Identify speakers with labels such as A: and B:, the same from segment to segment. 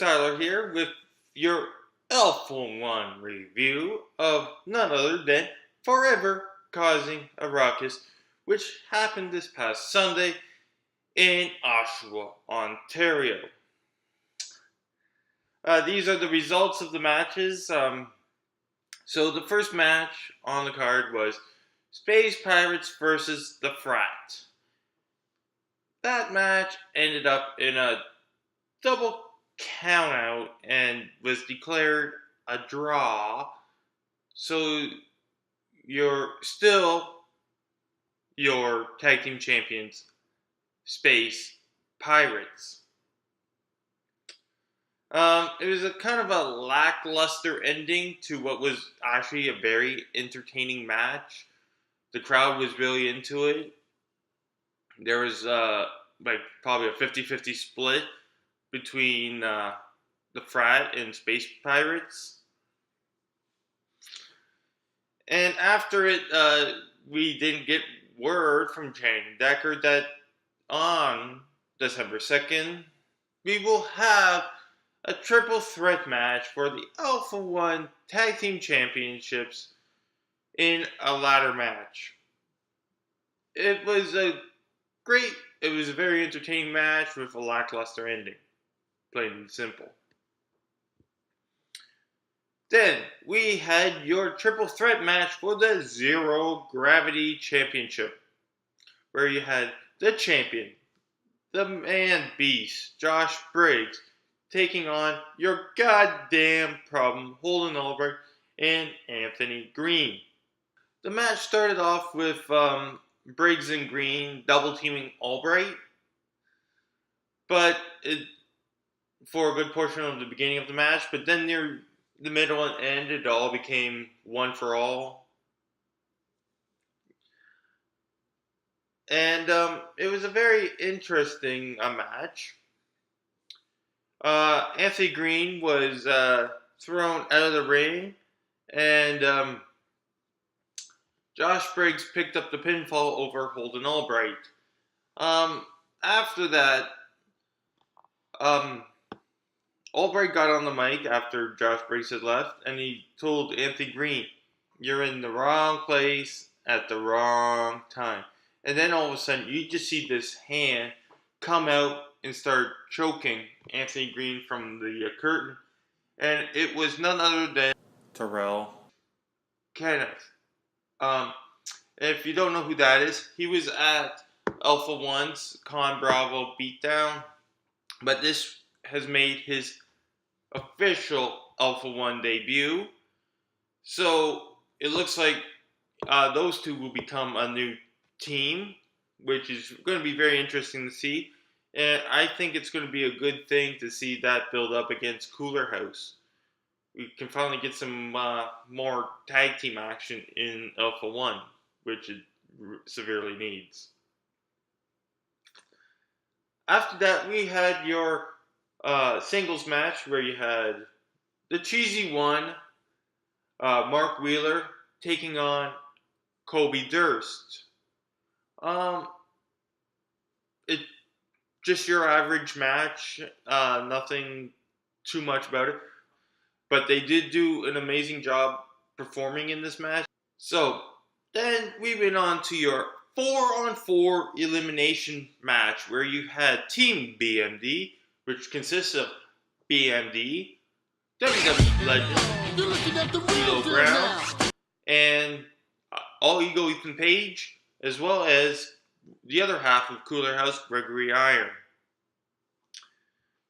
A: Tyler here with your Alpha-1 review of none other than Forever Causing a Ruckus, which happened this past Sunday in Oshawa, Ontario. These are the results of the matches. So the first match on the card was Space Pirates versus the Frat. That match ended up in a double count out and was declared a draw. So you're still your tag team champions, Space Pirates. It was a kind of a lackluster ending to what was actually a very entertaining match. The crowd was really into it. There was probably a 50-50 split between the Frat and Space Pirates. And after it, we didn't get word from Channing Decker that on December 2nd, we will have a triple threat match for the Alpha-1 Tag Team Championships in a ladder match. It was a very entertaining match with a lackluster ending. Plain and simple. Then we had your triple threat match for the Zero Gravity Championship, where you had the champion, the man beast, Josh Briggs, taking on your goddamn problem, Holden Albright and Anthony Greene. The match started off with Briggs and Greene double teaming Albright, but for a good portion of the beginning of the match, but then near the middle and end, it all became one for all. And it was a very interesting match. Anthony Greene was thrown out of the ring, and Josh Briggs picked up the pinfall over Holden Albright. After that, Albright got on the mic after Josh Briggs had left, and he told Anthony Greene, "You're in the wrong place at the wrong time." And then all of a sudden, you just see this hand come out and start choking Anthony Greene from the curtain. And it was none other than Terrell Kenneth. If you don't know who that is, he was at Alpha-1's Con Bravo beatdown. But this has made his official Alpha-1 debut. So it looks like those two will become a new team, which is going to be very interesting to see. And I think it's going to be a good thing to see that build up against Cooler House. We can finally get some more tag team action in Alpha-1, which it severely needs. After that, we had your singles match where you had the Cheesy One, Mark Wheeler, taking on Kobe Durst. It just your average match, nothing too much about it. But they did do an amazing job performing in this match. So then we went on to your 4-on-4 elimination match where you had Team BMD, which consists of BMD, WWE Legend, D'Lo Brown, and All Ego Ethan Page, as well as the other half of Cooler House, Gregory Iron,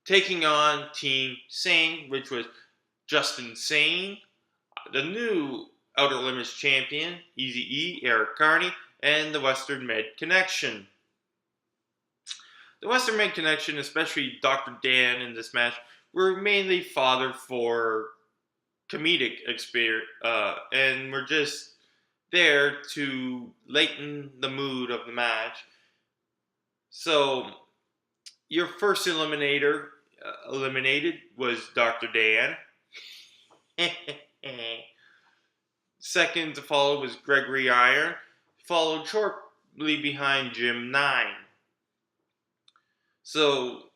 A: taking on Team Sane, which was Justin Sane, the new Outer Limits champion, Eazy-E, Eric Carney, and the Western Med Connection. The Western Med Connection, especially Dr. Dan in this match, were mainly fodder for comedic experience, and were just there to lighten the mood of the match. So, your first eliminated was Dr. Dan. Second to follow was Gregory Iron, followed shortly behind Jim 9. So,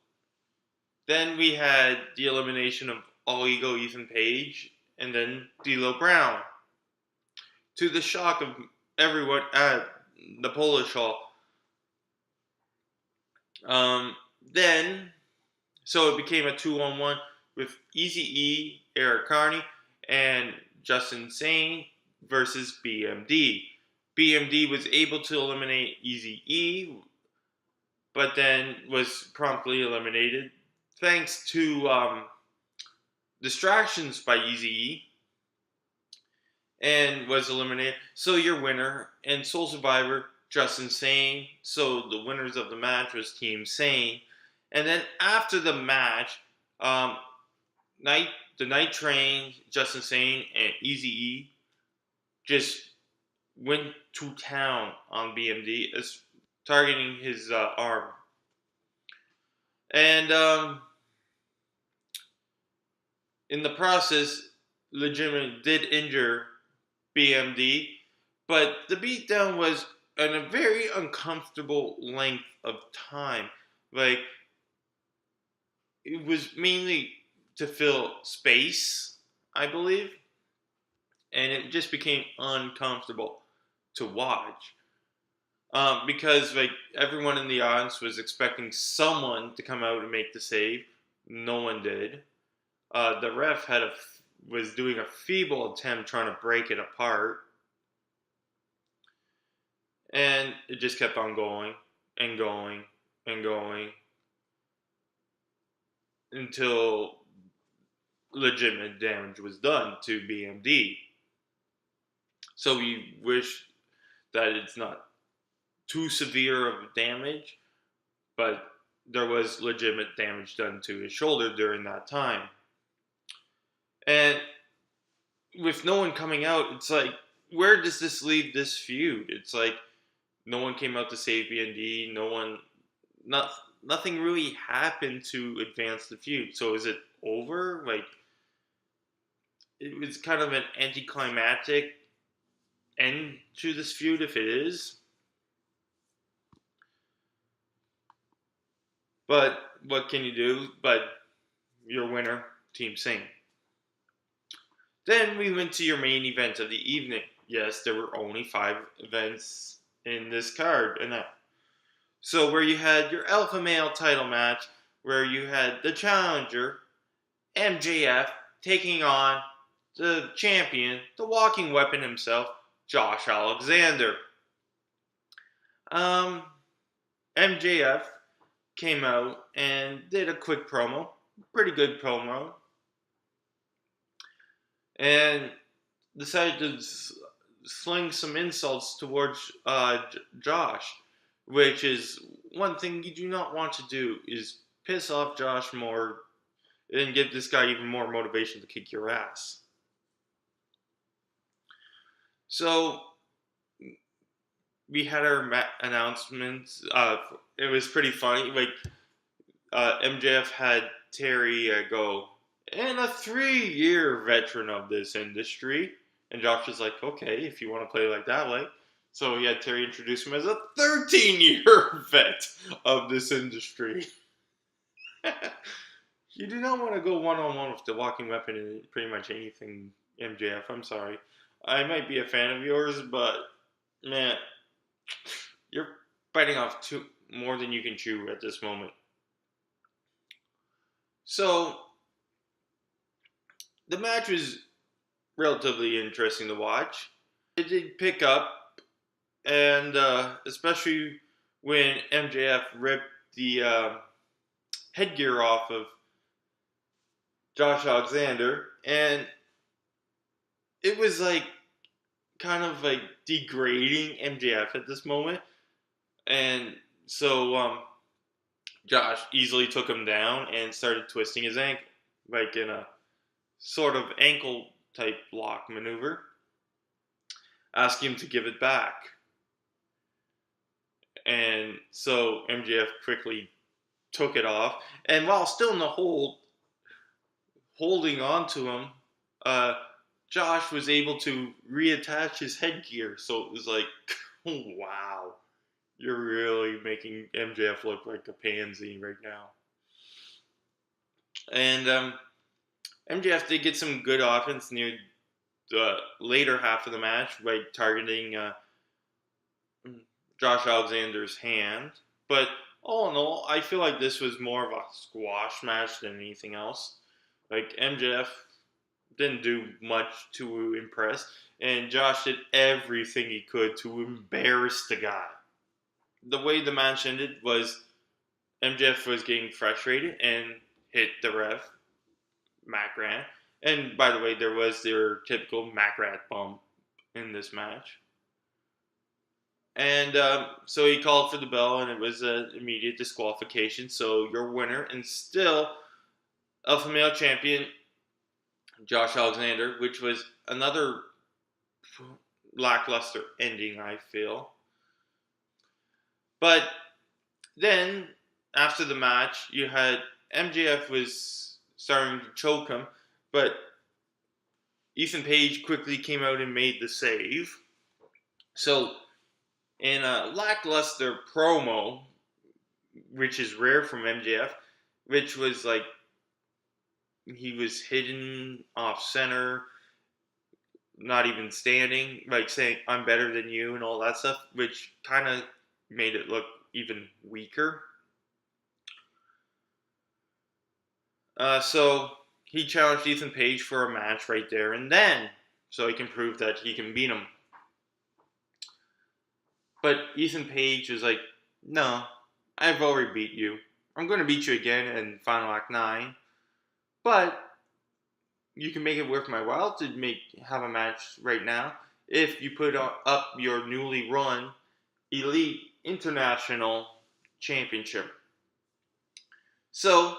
A: Then we had the elimination of All Ego Ethan Page, and then D'Lo Brown. To the shock of everyone at the Polish Hall. Then, so it became a 2-on-1 with Eazy-E, Eric Carney, and Justin Sane versus BMD. BMD was able to eliminate Eazy-E, but then was promptly eliminated thanks to distractions by Eazy-E, and was eliminated. So your winner and sole survivor, Justin Sane. So the winners of the match was Team Sane. And then after the match, the Night Train, Justin Sane, and Eazy-E just went to town on BMD, as targeting his arm. And in the process, legitimately did injure BMD, but the beatdown was in a very uncomfortable length of time. Like, it was mainly to fill space, I believe, and it just became uncomfortable to watch. Because like everyone in the audience was expecting someone to come out and make the save. No one did. The ref was doing a feeble attempt trying to break it apart. And it just kept on going and going and going until legitimate damage was done to BMD. So we wish that it's not too severe of damage, but there was legitimate damage done to his shoulder during that time. And with no one coming out, it's like, where does this leave this feud? It's like, no one came out to save BMD. Nothing really happened to advance the feud. So is it over? Like, it was kind of an anticlimactic end to this feud if it is. But what can you do? But your winner, Team Sane. Then we went to your main event of the evening. Yes, there were only 5 events in this card. So where you had your alpha male title match, where you had the challenger, MJF, taking on the champion, the walking weapon himself, Josh Alexander. MJF came out and did a quick promo, pretty good promo, and decided to sling some insults towards Josh, which is one thing you do not want to do, is piss off Josh more and give this guy even more motivation to kick your ass. So we had our announcements. It was pretty funny. Like, MJF had Terry go, and a 3-year veteran of this industry. And Josh was like, okay, if you want to play like that way. So he had Terry introduce him as a 13-year vet of this industry. You do not want to go one-on-one with the walking weapon in pretty much anything, MJF. I'm sorry. I might be a fan of yours, but, man, you're biting off more than you can chew at this moment. So, the match was relatively interesting to watch. It did pick up, and especially when MJF ripped the headgear off of Josh Alexander, and it was like kind of like degrading MJF at this moment. And so Josh easily took him down and started twisting his ankle, like in a sort of ankle type lock maneuver, asking him to give it back. And so MJF quickly took it off, and while still in the hold, holding on to him, Josh was able to reattach his headgear. So it was like, wow, you're really making MJF look like a pansy right now. And MJF did get some good offense near the later half of the match by targeting Josh Alexander's hand. But all in all, I feel like this was more of a squash match than anything else. Like, MJF didn't do much to impress, and Josh did everything he could to embarrass the guy. The way the match ended was MJF was getting frustrated and hit the ref, Mac Rat. And by the way, there was their typical Mac Rat bump in this match. And so he called for the bell, and it was an immediate disqualification. So your winner, and still Alpha Male Champion, Josh Alexander, which was another lackluster ending, I feel. But then, after the match, you had MJF was starting to choke him, but Ethan Page quickly came out and made the save. So, in a lackluster promo, which is rare from MJF, which was like he was hidden off center, not even standing, like saying I'm better than you and all that stuff, which kind of made it look even weaker. So he challenged Ethan Page for a match right there and then, so he can prove that he can beat him. But Ethan Page was like, no, I've already beat you. I'm going to beat you again in Final Act 9. But you can make it worth my while to have a match right now if you put up your newly run Elite International Championship. So,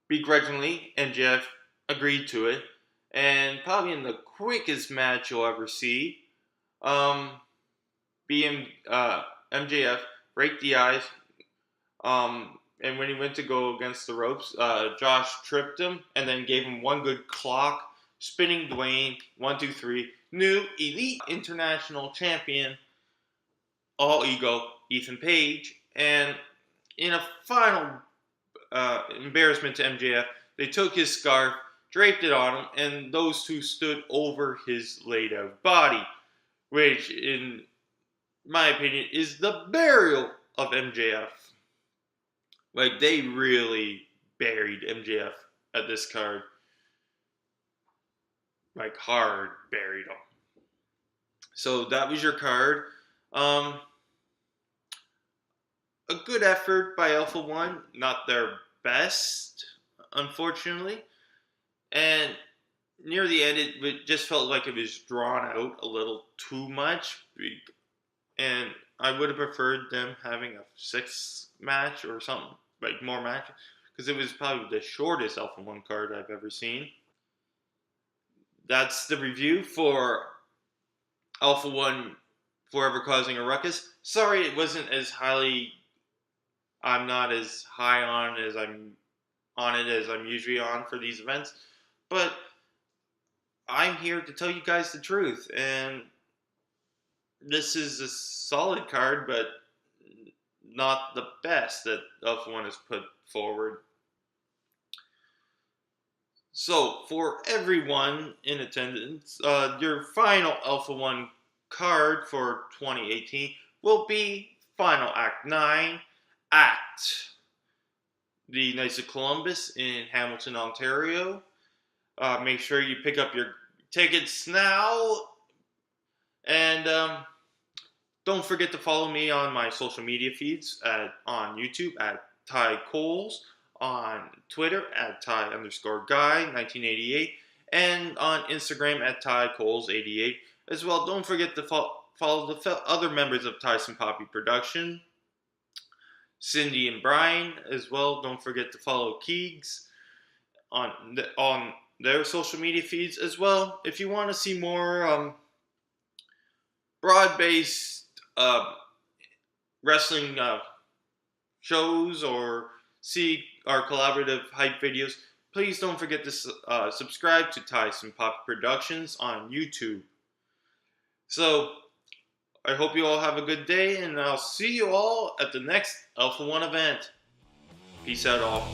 A: begrudgingly, MJF agreed to it. And probably in the quickest match you'll ever see, MJF raked the eyes, and when he went to go against the ropes, Josh tripped him and then gave him one good clock, spinning Dwayne, 1, 2, 3, new Elite International Champion, all ego, Ethan Page. And in a final embarrassment to MJF, they took his scarf, draped it on him, and those two stood over his laid out body, which, in my opinion, is the burial of MJF. Like, they really buried MJF at this card. Like, hard buried him. So that was your card. A good effort by Alpha-1. Not their best, unfortunately. And near the end, it just felt like it was drawn out a little too much. And I would have preferred them having a 6 match or something, like more matches, because it was probably the shortest Alpha-1 card I've ever seen. That's the review for Alpha-1 Forever Causing a Ruckus. Sorry it wasn't as highly, I'm not as high on it as I'm usually on for these events, but I'm here to tell you guys the truth, and this is a solid card, but not the best that Alpha-1 has put forward. So, for everyone in attendance, your final Alpha-1 card for 2018 will be Final Act 9 at the Knights of Columbus in Hamilton, Ontario. Make sure you pick up your tickets now. And don't forget to follow me on my social media feeds on YouTube at TyColes, on Twitter at Ty_guy1988, and on Instagram at TyColes88. As well, don't forget to follow the other members of TyCin-Papi Production, Cindy and Brian. As well, don't forget to follow Keegs on their social media feeds as well. If you want to see more broad-based wrestling shows or see our collaborative hype videos, please don't forget to subscribe to TyCin-Papi Productions on YouTube. So, I hope you all have a good day, and I'll see you all at the next Alpha-1 event. Peace out, all.